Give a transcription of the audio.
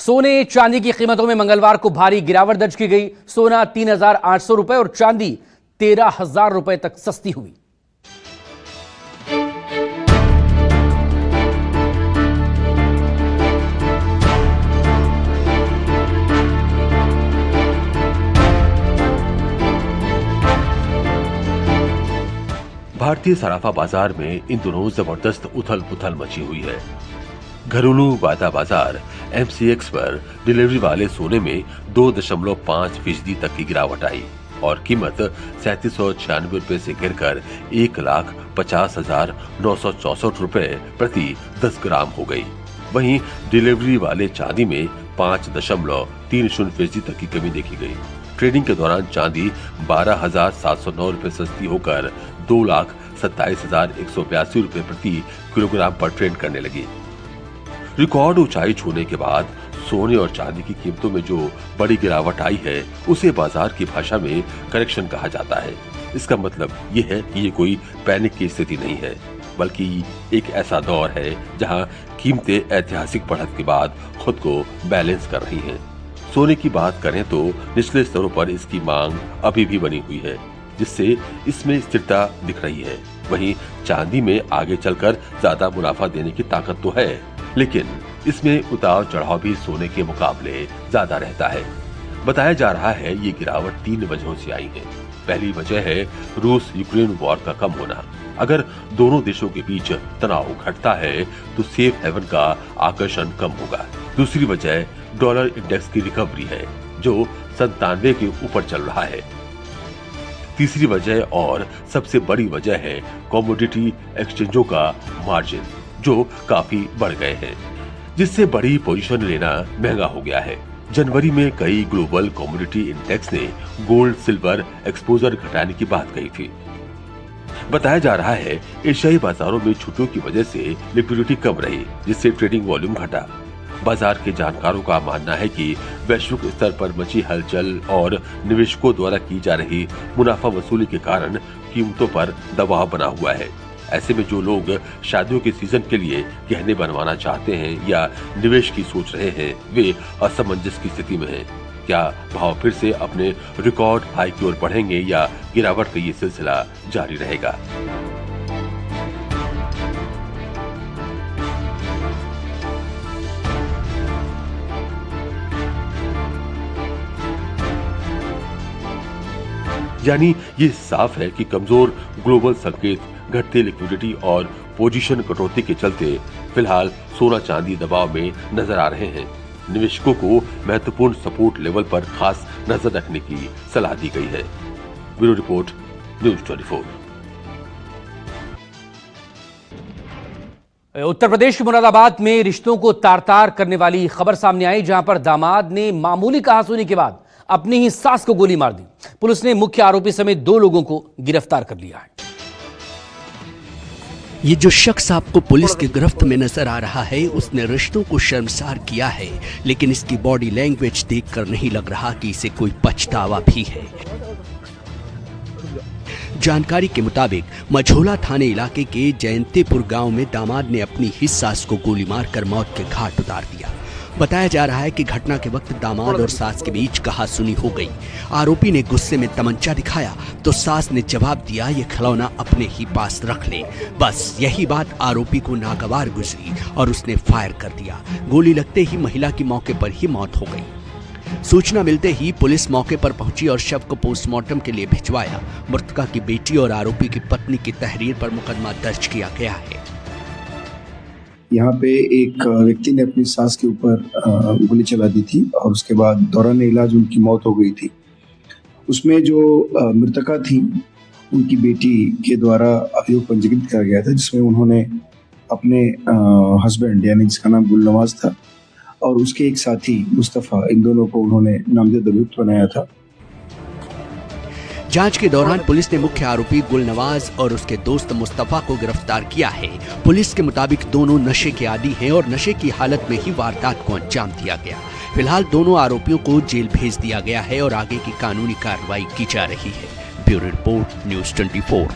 सोने चांदी की कीमतों में मंगलवार को भारी गिरावट दर्ज की गई। सोना 3,800 रुपए और चांदी 13,000 रुपए तक सस्ती हुई। भारतीय सराफा बाजार में इन दिनों जबरदस्त उथल पुथल मची हुई है। घरेलू वायदा बाजार MCX पर डिलीवरी वाले सोने में 2.5% तक की गिरावट आई और कीमत 3796 रुपए से गिरकर 1,50,964 रुपए प्रति 10 ग्राम हो गई। वहीं डिलीवरी वाले चांदी में 5.30% तक की कमी देखी गई। ट्रेडिंग के दौरान चांदी 12,709 रुपए सस्ती होकर 2,27,182 रुपए प्रति किलोग्राम पर ट्रेड करने लगी। रिकॉर्ड ऊंचाई छूने के बाद सोने और चांदी की कीमतों में जो बड़ी गिरावट आई है उसे बाजार की भाषा में करेक्शन कहा जाता है। इसका मतलब ये है कि ये कोई पैनिक की स्थिति नहीं है, बल्कि एक ऐसा दौर है जहां कीमतें ऐतिहासिक बढ़त के बाद खुद को बैलेंस कर रही हैं। सोने की बात करें तो निचले स्तरों पर इसकी मांग अभी भी बनी हुई है, जिससे इसमें स्थिरता दिख रही है। वहीं चांदी में आगे चलकर ज्यादा मुनाफा देने की ताकत तो है, लेकिन इसमें उतार चढ़ाव भी सोने के मुकाबले ज्यादा रहता है। बताया जा रहा है ये गिरावट 3 वजहों से आई है। पहली वजह है रूस यूक्रेन वॉर का कम होना। अगर दोनों देशों के बीच तनाव घटता है तो सेफ हेवन का आकर्षण कम होगा। दूसरी वजह डॉलर इंडेक्स की रिकवरी है, जो 97 के ऊपर चल रहा है। तीसरी वजह और सबसे बड़ी वजह है कमोडिटी एक्सचेंजों का मार्जिन, जो काफी बढ़ गए हैं, जिससे बड़ी पोजीशन लेना महंगा हो गया है। जनवरी में कई ग्लोबल कमोडिटी इंडेक्स ने गोल्ड सिल्वर एक्सपोजर घटाने की बात कही थी। बताया जा रहा है एशियाई बाजारों में छुट्टियों की वजह से लिक्विडिटी कम रही, जिससे ट्रेडिंग वॉल्यूम घटा। बाजार के जानकारों का मानना है कि वैश्विक स्तर पर मची हलचल और निवेशकों द्वारा की जा रही मुनाफा वसूली के कारण कीमतों पर दबाव बना हुआ है। ऐसे में जो लोग शादियों के सीजन के लिए गहने बनवाना चाहते हैं या निवेश की सोच रहे हैं, वे असमंजस की स्थिति में हैं। क्या भाव फिर से अपने रिकॉर्ड हाई की ओर बढ़ेंगे या गिरावट का ये सिलसिला जारी रहेगा? यानी ये साफ है कि कमजोर ग्लोबल संकेत, घटते लिक्विडिटी और पोजीशन कटौती के चलते फिलहाल सोना चांदी दबाव में नजर आ रहे हैं। निवेशकों को महत्वपूर्ण सपोर्ट लेवल पर खास नजर रखने की सलाह दी गई है। Bureau report, news 24। Uttar Pradesh के मुरादाबाद में रिश्तों को तार-तार करने वाली खबर सामने आई, जहां पर दामाद ने मामूली कहासुनी के बाद अपनी ही सास को गोली मार दी। पुलिस ने मुख्य आरोपी समेत 2 लोगों को गिरफ्तार कर लिया है। ये जो शख्स आपको पुलिस की गिरफ्त में नजर आ रहा है, उसने रिश्तों को शर्मसार किया है, लेकिन इसकी बॉडी लैंग्वेज देखकर नहीं लग रहा कि इसे कोई पछतावा भी है। जानकारी के मुताबिक मझोला थाने इलाके के जयंतीपुर गांव में दामाद ने अपनी ही सास को गोली मारकर मौत के घाट उतार दिया। बताया जा रहा है कि घटना के वक्त दामाद और सास के बीच कहासुनी हो गई। आरोपी ने गुस्से में तमंचा दिखाया तो सास ने जवाब दिया, ये खिलौना अपने ही पास रख ले। बस यही बात आरोपी को नागवार गुजरी और उसने फायर कर दिया। गोली लगते ही महिला की मौके पर ही मौत हो गई। सूचना मिलते ही पुलिस मौके पर पहुंची और शव को पोस्टमार्टम के लिए भिजवाया। मृतका की बेटी और आरोपी की पत्नी की तहरीर पर मुकदमा दर्ज किया गया है। यहाँ पे एक व्यक्ति ने अपनी सास के ऊपर गोली चला दी थी और उसके बाद दौरान इलाज उनकी मौत हो गई थी। उसमें जो मृतका थी, उनकी बेटी के द्वारा अभियोग पंजीकृत किया गया था, जिसमें उन्होंने अपने हस्बैंड यानी जिसका नाम गुलनवाज था और उसके एक साथी मुस्तफ़ा, इन दोनों को उन्होंने नामजद अभियुक्त बनाया था। जांच के दौरान पुलिस ने मुख्य आरोपी गुलनवाज और उसके दोस्त मुस्तफा को गिरफ्तार किया है। पुलिस के मुताबिक दोनों नशे के आदी हैं और नशे की हालत में ही वारदात को अंजाम दिया गया। फिलहाल दोनों आरोपियों को जेल भेज दिया गया है और आगे की कानूनी कार्रवाई की जा रही है। Bureau report, news 24।